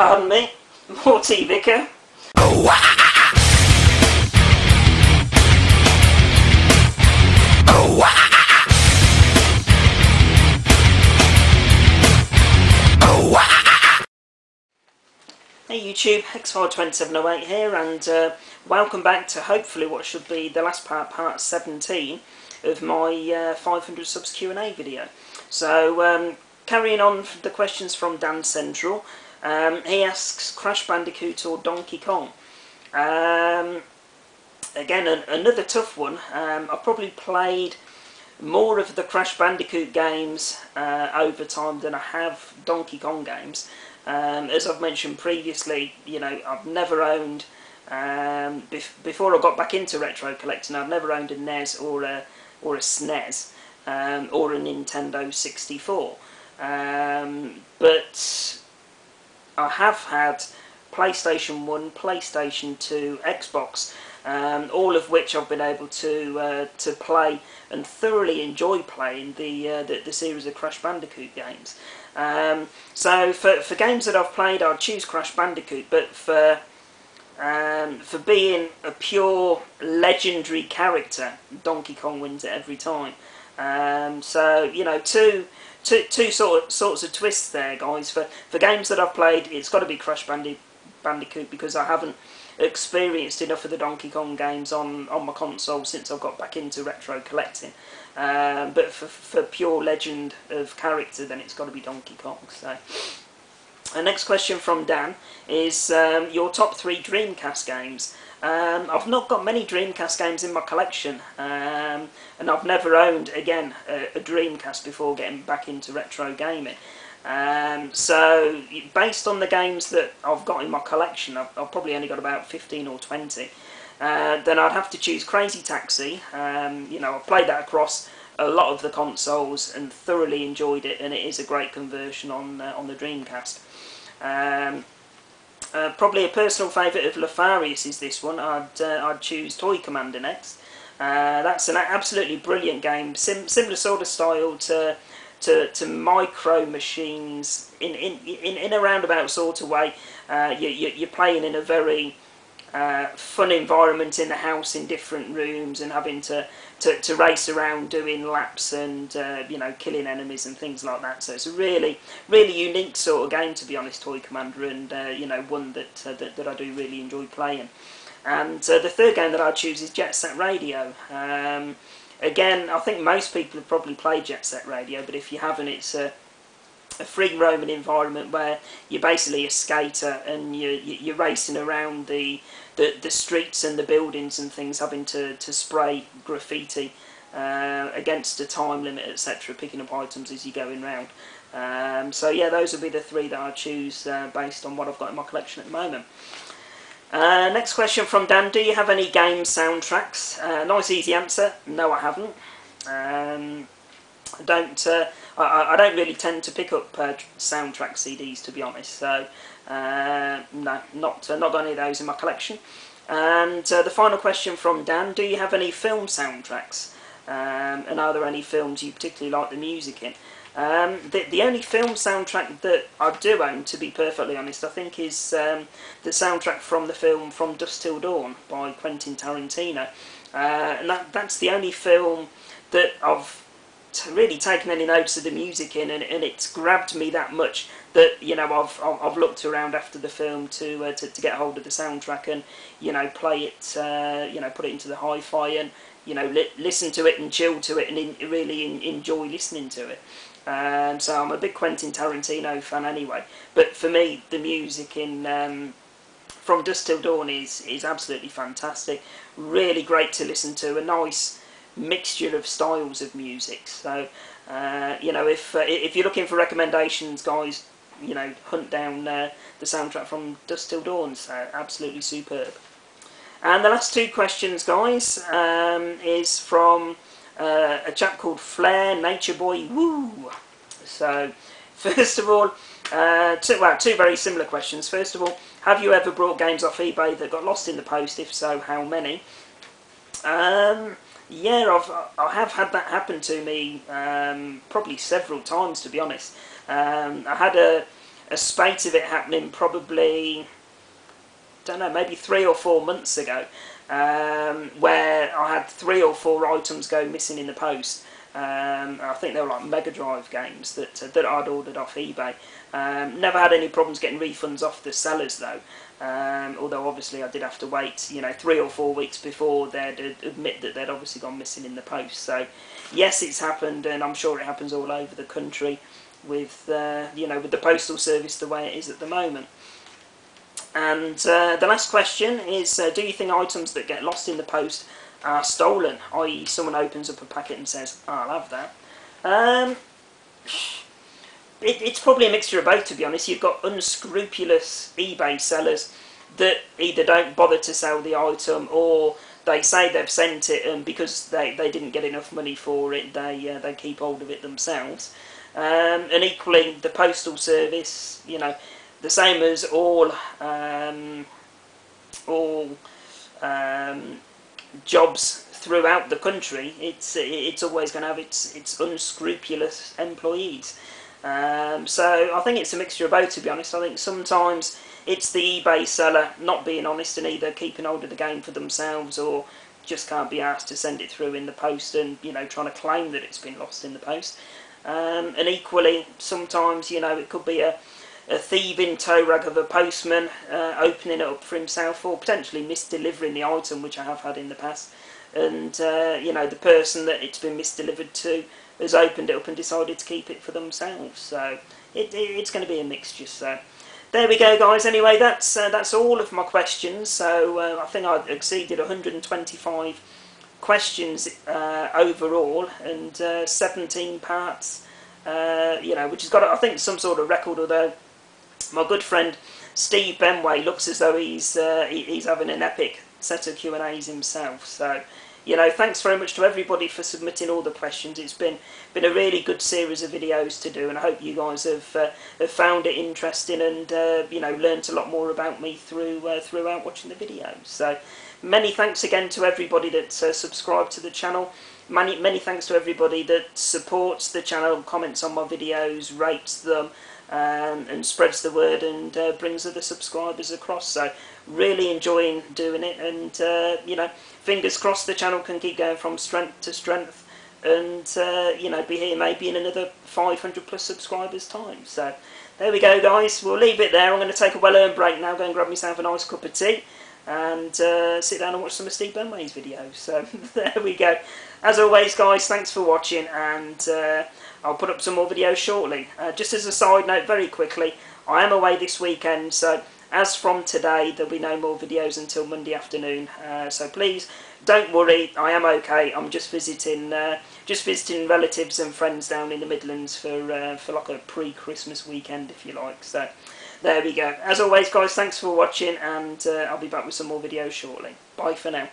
Pardon me, Morty Vicar. Hey YouTube, X52708 here, and welcome back to hopefully what should be the last part 17 of my 500 subs Q&A video. So carrying on the questions from Dan Central, he asks Crash Bandicoot or Donkey Kong. Again, another tough one. I've probably played more of the Crash Bandicoot games over time than I have Donkey Kong games. As I've mentioned previously, you know, I've never owned, before I got back into retro collecting, I've never owned a NES or a SNES or a Nintendo 64. But I have had PlayStation 1, PlayStation 2, Xbox, all of which I've been able to play and thoroughly enjoy playing the series of Crash Bandicoot games. So for games that I've played, I'd choose Crash Bandicoot, but for being a pure legendary character, Donkey Kong wins it every time. So you know, two sorts of twists there, guys. For games that I've played, it's got to be Crash Bandicoot, because I haven't experienced enough of the Donkey Kong games on my console since I've got back into retro collecting. But for pure legend of character, then it's got to be Donkey Kong. So, the next question from Dan is your top 3 Dreamcast games. I've not got many Dreamcast games in my collection, and I've never owned, again, a Dreamcast before getting back into retro gaming. So, based on the games that I've got in my collection, I've probably only got about 15 or 20. Then I'd have to choose Crazy Taxi. You know, I've played that across a lot of the consoles and thoroughly enjoyed it, and it is a great conversion on the Dreamcast. Probably a personal favourite of Lefarius is this one. I'd choose Toy Commander next. That's an absolutely brilliant game, similar sort of style to Micro Machines in a roundabout sort of way. You're playing in a very fun environment in the house, in different rooms, and having to race around doing laps and you know, killing enemies and things like that. So it's a really unique sort of game, to be honest, Toy Commander, and you know, one that I do really enjoy playing. And the third game that I choose is Jet Set Radio. Again, I think most people have probably played Jet Set Radio, but if you haven't, it's a free roaming environment where you're basically a skater and you're racing around the streets and the buildings and things, having to spray graffiti against a time limit, etc., picking up items as you're going round. So yeah, those would be the 3 that I choose based on what I've got in my collection at the moment. Next question from Dan: do you have any game soundtracks? Nice easy answer, no I haven't. I don't really tend to pick up soundtrack CDs, to be honest, so no, not got any of those in my collection. And the final question from Dan: do you have any film soundtracks? And are there any films you particularly like the music in? The only film soundtrack that I do own, to be perfectly honest, I think is the soundtrack from the film From Dusk Till Dawn by Quentin Tarantino. And that's the only film that I've really taken any notice of the music in, and it's grabbed me that much that, you know, I've looked around after the film to get hold of the soundtrack and, you know, play it, you know, put it into the hi-fi and, you know, listen to it and chill to it and really enjoy listening to it. So I'm a big Quentin Tarantino fan anyway, but for me the music in From Dusk Till Dawn is absolutely fantastic, really great to listen to, a nice mixture of styles of music. So you know, if you're looking for recommendations, guys, you know, hunt down the soundtrack From Dusk Till Dawn. So absolutely superb. And the last 2 questions, guys, is from a chap called Flair Nature Boy Woo. So first of all, 2 very similar questions. First of all, have you ever brought games off eBay that got lost in the post? If so, how many? Yeah, I have had that happen to me probably several times, to be honest. I had a a spate of it happening probably, don't know, maybe 3 or 4 months ago, where I had 3 or 4 items go missing in the post. I think they were like Mega Drive games that I'd ordered off eBay. Never had any problems getting refunds off the sellers though. Although obviously I did have to wait, you know, 3 or 4 weeks before they'd admit that they'd obviously gone missing in the post. So yes, it's happened, and I'm sure it happens all over the country with you know, with the postal service the way it is at the moment. And the last question is, do you think items that get lost in the post are stolen, i.e. someone opens up a packet and says, oh, I'll have that? It's probably a mixture of both, to be honest. You've got unscrupulous eBay sellers that either don't bother to sell the item, or they say they've sent it, and because they didn't get enough money for it, they keep hold of it themselves. And equally, the postal service, you know, the same as all jobs throughout the country, it's always going to have its unscrupulous employees. So I think it's a mixture of both, to be honest. I think sometimes it's the eBay seller not being honest and either keeping hold of the game for themselves, or just can't be asked to send it through in the post and, you know, trying to claim that it's been lost in the post. And equally, sometimes, you know, it could be a thieving tow rag of a postman opening it up for himself, or potentially misdelivering the item, which I have had in the past. And, you know, the person that it's been misdelivered to has opened it up and decided to keep it for themselves. So it's going to be a mixture. So there we go, guys. Anyway, that's all of my questions. So I think I exceeded 125 questions overall, and 17 parts. You know, which has got, I think, some sort of record. Although my good friend Steve Benway looks as though he's having an epic set of Q&As himself. So, you know, thanks very much to everybody for submitting all the questions. It's been a really good series of videos to do, and I hope you guys have found it interesting and you know, learnt a lot more about me throughout watching the videos. So many thanks again to everybody that subscribed to the channel. Many thanks to everybody that supports the channel, comments on my videos, rates them, and spreads the word, and brings other subscribers across. So really enjoying doing it, and you know, fingers crossed the channel can keep going from strength to strength, and you know, be here maybe in another 500 plus subscribers time. So there we go, guys. We'll leave it there. I'm going to take a well-earned break now, go and grab myself a nice cup of tea, and sit down and watch some of Steve Benway's videos. So there we go. As always, guys, thanks for watching, and I'll put up some more videos shortly. Just as a side note, very quickly, I am away this weekend, so as from today, there'll be no more videos until Monday afternoon. So please don't worry, I am okay. I'm just visiting relatives and friends down in the Midlands for like a pre-Christmas weekend, if you like. So there we go. As always, guys, thanks for watching, and I'll be back with some more videos shortly. Bye for now.